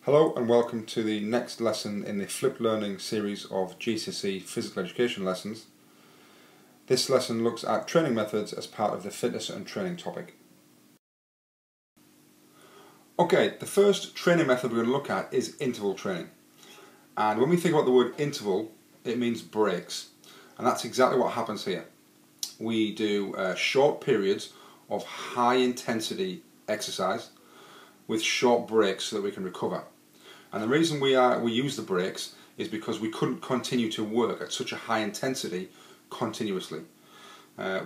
Hello and welcome to the next lesson in the flipped learning series of GCSE physical education lessons. This lesson looks at training methods as part of the fitness and training topic. Okay, the first training method we're going to look at is interval training. And when we think about the word interval, it means breaks. And that's exactly what happens here. We do short periods of high intensity exercise with short breaks so that we can recover. And the reason we use the breaks is because we couldn't continue to work at such a high intensity continuously.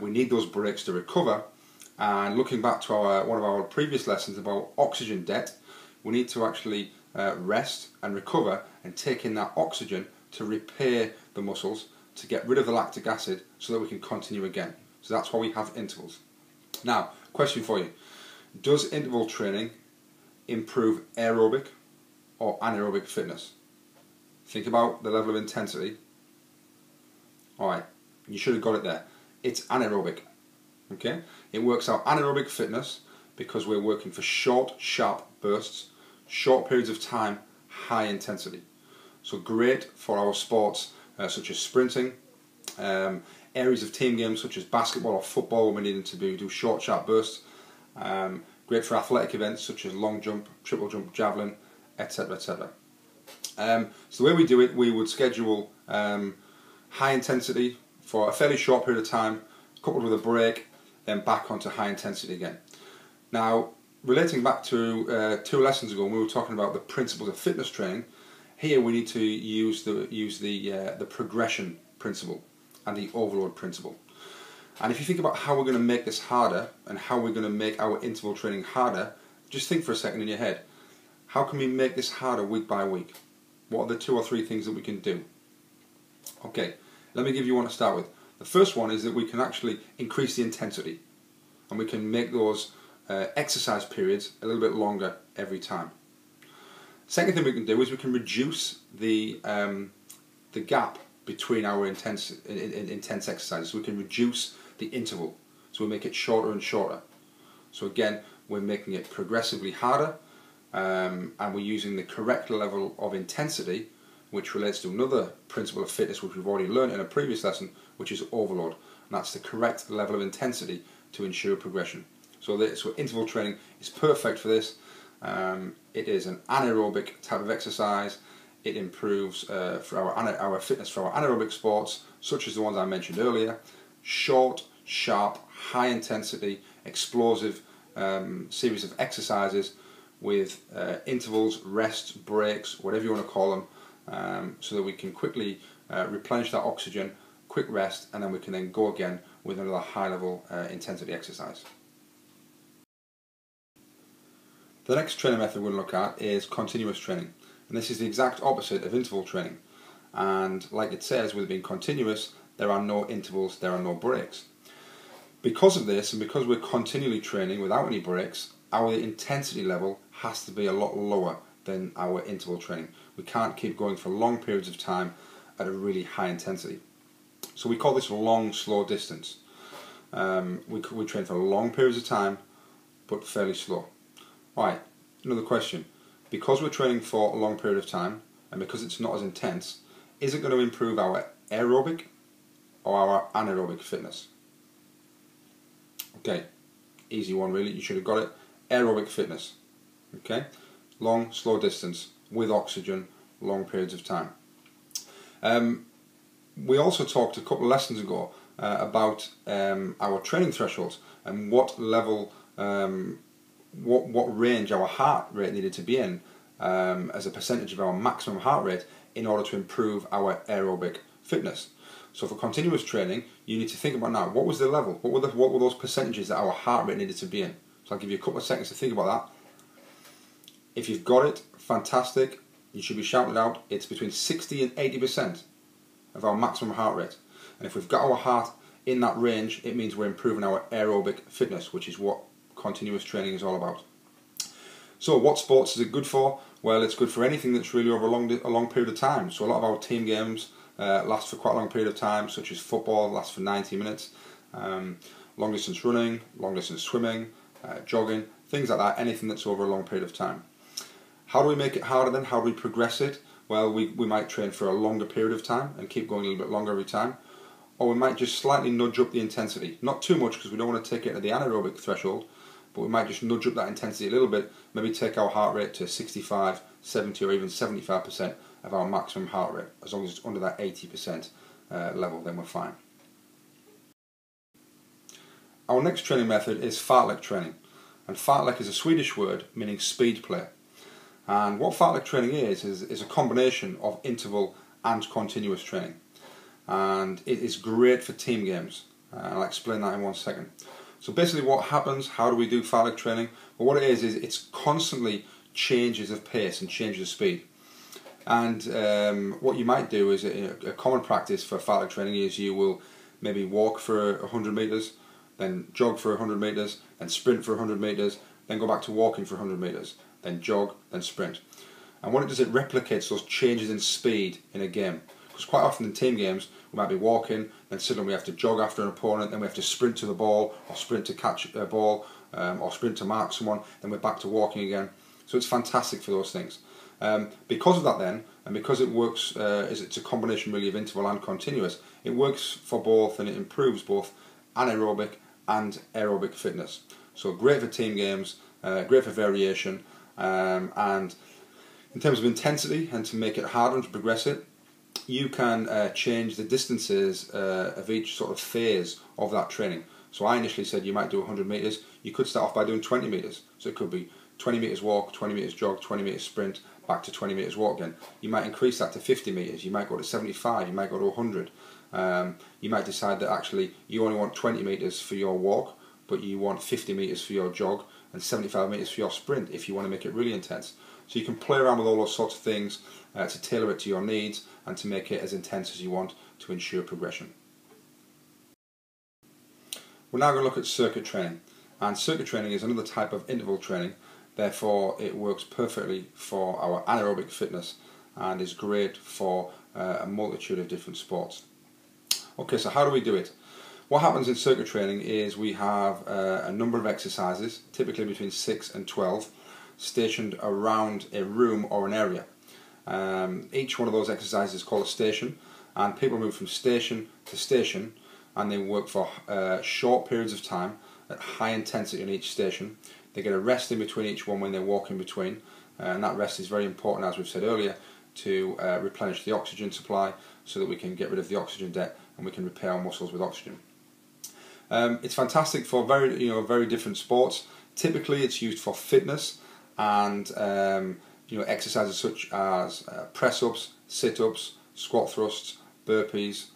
We need those breaks to recover. And looking back to one of our previous lessons about oxygen debt, we need to actually rest and recover and take in that oxygen to repair the muscles, to get rid of the lactic acid so that we can continue again. So that's why we have intervals. Now, question for you. Does interval training improve aerobic or anaerobic fitness? Think about the level of intensity. Alright, you should have got it there. It's anaerobic. Okay? It works out anaerobic fitness because we're working for short, sharp bursts, short periods of time, high intensity. So great for our sports such as sprinting, areas of team games such as basketball or football when we need to do short, sharp bursts. Great for athletic events such as long jump, triple jump, javelin, etc. etc. So the way we do it, we would schedule high intensity for a fairly short period of time, coupled with a break, then back onto high intensity again. Now, relating back to 2 lessons ago when we were talking about the principles of fitness training, here we need to use the progression principle and the overload principle. And if you think about how we're going to make this harder and how we're going to make our interval training harder, just think for a second in your head. How can we make this harder week by week? What are the 2 or 3 things that we can do? Okay, let me give you one to start with. The first one is that we can actually increase the intensity, and we can make those exercise periods a little bit longer every time. Second thing we can do is we can reduce the gap between our intense exercises. So we can reduce the interval, so we make it shorter and shorter. So again, we're making it progressively harder, and we're using the correct level of intensity, which relates to another principle of fitness which we've already learned in a previous lesson, which is overload. And that's the correct level of intensity to ensure progression. So interval training is perfect for this. It is an anaerobic type of exercise. It improves for our fitness for our anaerobic sports, such as the ones I mentioned earlier. Short, sharp, high intensity, explosive series of exercises with intervals, rests, breaks, whatever you want to call them, so that we can quickly replenish that oxygen, quick rest, and then we can then go again with another high level intensity exercise. The next training method we're going to look at is continuous training, and this is the exact opposite of interval training. And like it says, with it being continuous, there are no intervals, there are no breaks. Because of this, and because we're continually training without any breaks, our intensity level has to be a lot lower than our interval training. We can't keep going for long periods of time at a really high intensity. So we call this long, slow distance. We train for long periods of time, but fairly slow. Right, another question. Because we're training for a long period of time, and because it's not as intense, is it going to improve our aerobic or our anaerobic fitness? Okay, easy one really, you should have got it. Aerobic fitness. Okay, long, slow distance with oxygen, long periods of time. We also talked a couple of lessons ago about our training thresholds and what level, what range our heart rate needed to be in as a percentage of our maximum heart rate in order to improve our aerobic fitness. So for continuous training, you need to think about now, what was the level? What were those percentages that our heart rate needed to be in? So I'll give you a couple of seconds to think about that. If you've got it, fantastic. You should be shouting it out. It's between 60 and 80% of our maximum heart rate. And if we've got our heart in that range, it means we're improving our aerobic fitness, which is what continuous training is all about. So what sports is it good for? Well, it's good for anything that's really over a long period of time. So a lot of our team games last for quite a long period of time, such as football lasts for 90 minutes. Long distance running, long distance swimming, jogging, things like that, anything that's over a long period of time. How do we make it harder then? How do we progress it? Well, we might train for a longer period of time and keep going a little bit longer every time. Or we might just slightly nudge up the intensity. Not too much, because we don't want to take it to the anaerobic threshold, but we might just nudge up that intensity a little bit, maybe take our heart rate to 65, 70 or even 75% of our maximum heart rate. As long as it's under that 80% level, then we're fine. Our next training method is fartlek training. And fartlek is a Swedish word meaning speed play. And what fartlek training is a combination of interval and continuous training. And it is great for team games. I'll explain that in 1 second. So basically what happens, how do we do fartlek training? Well, what it is it's constantly changes of pace and changes of speed. And what you might do is a common practice for fartlek training is you will maybe walk for 100 meters, then jog for 100 meters, then sprint for 100 meters, then go back to walking for 100 meters, then jog, then sprint. And what it does, it replicates those changes in speed in a game. Because quite often in team games, we might be walking, then suddenly we have to jog after an opponent, then we have to sprint to the ball, or sprint to catch a ball, or sprint to mark someone, then we're back to walking again. So it's fantastic for those things. Because of that then, and because it works, it's a combination really of interval and continuous, it works for both and it improves both anaerobic and aerobic fitness. So great for team games, great for variation, and in terms of intensity and to make it harder and to progress it, you can change the distances of each sort of phase of that training. So I initially said you might do 100 meters, you could start off by doing 20 meters. So it could be 20 meters walk, 20 meters jog, 20 meters sprint, back to 20 meters walk again. You might increase that to 50 meters, you might go to 75, you might go to 100. You might decide that actually you only want 20 meters for your walk, but you want 50 meters for your jog and 75 meters for your sprint if you want to make it really intense. So you can play around with all those sorts of things to tailor it to your needs and to make it as intense as you want to ensure progression. We're now going to look at circuit training, and circuit training is another type of interval training. Therefore it works perfectly for our anaerobic fitness and is great for a multitude of different sports. Okay, so how do we do it? What happens in circuit training is we have a number of exercises, typically between 6 and 12, stationed around a room or an area. Each one of those exercises is called a station, and people move from station to station and they work for short periods of time at high intensity on each station. They get a rest in between each one when they walk in between, and that rest is very important, as we've said earlier, to replenish the oxygen supply so that we can get rid of the oxygen debt and we can repair our muscles with oxygen. It's fantastic for very different sports. Typically it's used for fitness and exercises such as press-ups, sit-ups, squat thrusts, burpees,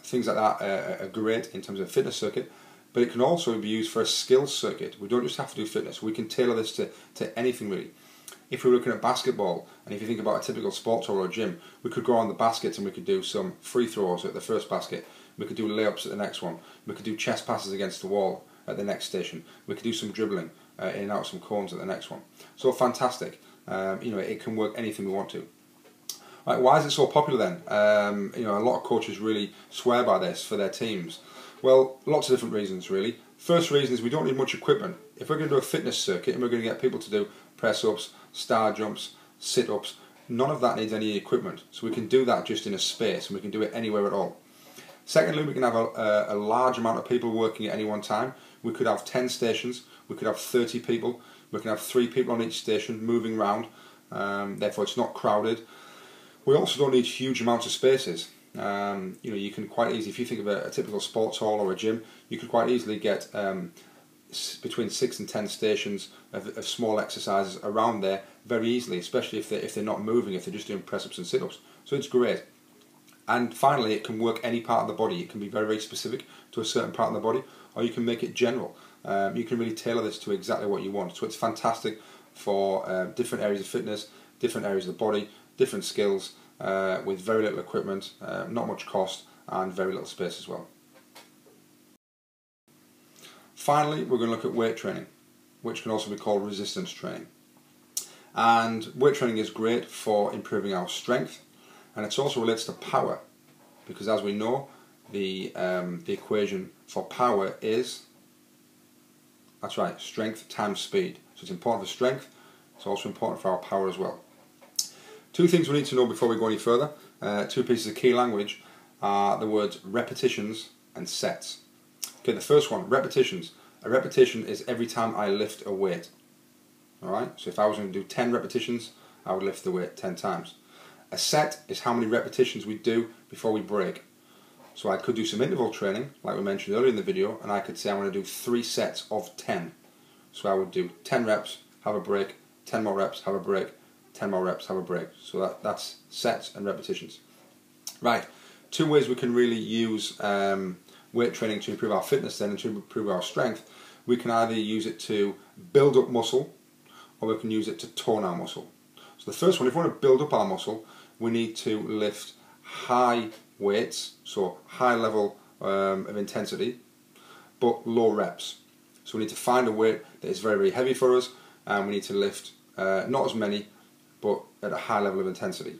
things like that are great in terms of fitness circuit. But it can also be used for a skills circuit. We don't just have to do fitness, we can tailor this to anything really. If we're looking at basketball, and if you think about a typical sports hall or a gym, we could go on the baskets and we could do some free throws at the first basket, we could do layups at the next one, we could do chest passes against the wall at the next station, we could do some dribbling in and out of some cones at the next one. So fantastic. It can work anything we want to. Right, why is it so popular then? A lot of coaches really swear by this for their teams. Well, lots of different reasons really. First reason is we don't need much equipment. If we're going to do a fitness circuit and we're going to get people to do press-ups, star jumps, sit-ups, none of that needs any equipment. So we can do that just in a space and we can do it anywhere at all. Secondly, we can have a large amount of people working at any one time. We could have 10 stations, we could have 30 people, we can have 3 people on each station moving around, therefore it's not crowded. We also don't need huge amounts of spaces. You can quite easily, if you think of a typical sports hall or a gym, you could quite easily get between 6 and 10 stations of small exercises around there very easily, especially if they're not moving, if they're just doing press-ups and sit-ups. So it's great. And finally, it can work any part of the body. It can be very, very specific to a certain part of the body, or you can make it general. You can really tailor this to exactly what you want. So it's fantastic for different areas of fitness, different areas of the body, different skills, with very little equipment, not much cost, and very little space as well. Finally, we're going to look at weight training, which can also be called resistance training. And weight training is great for improving our strength, and it also relates to power, because as we know, the equation for power is, that's right, strength times speed. So it's important for strength It's also important for our power as well. Two things we need to know before we go any further, two pieces of key language, are the words repetitions and sets. Okay, the first one, repetitions. A repetition is every time I lift a weight. Alright, so if I was going to do 10 repetitions, I would lift the weight 10 times. A set is how many repetitions we do before we break. So I could do some interval training, like we mentioned earlier in the video, and I could say I'm going to do 3 sets of 10. So I would do 10 reps, have a break, 10 more reps, have a break, 10 more reps, have a break. So that's sets and repetitions. Right, two ways we can really use weight training to improve our fitness then and to improve our strength. We can either use it to build up muscle, or we can use it to tone our muscle. So the first one, if we want to build up our muscle, we need to lift high weights, so high level of intensity, but low reps. So we need to find a weight that is very, very heavy for us, and we need to lift not as many, but at a high level of intensity.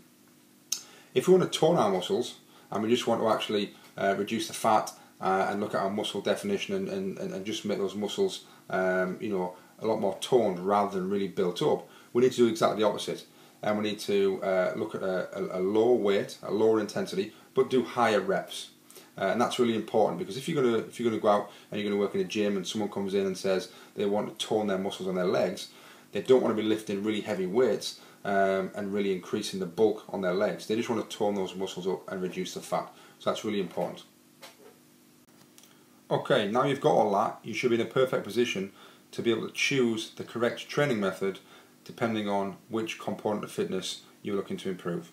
If we want to tone our muscles, and we just want to actually reduce the fat and look at our muscle definition and just make those muscles you know, a lot more toned rather than really built up, we need to do exactly the opposite. And we need to look at a lower weight, a lower intensity, but do higher reps. And that's really important, because if you're going to go out and you're going to work in a gym and someone comes in and says they want to tone their muscles on their legs, they don't want to be lifting really heavy weights and really increasing the bulk on their legs. They just want to tone those muscles up and reduce the fat. So that's really important. Okay, now you've got all that, you should be in a perfect position to be able to choose the correct training method depending on which component of fitness you're looking to improve.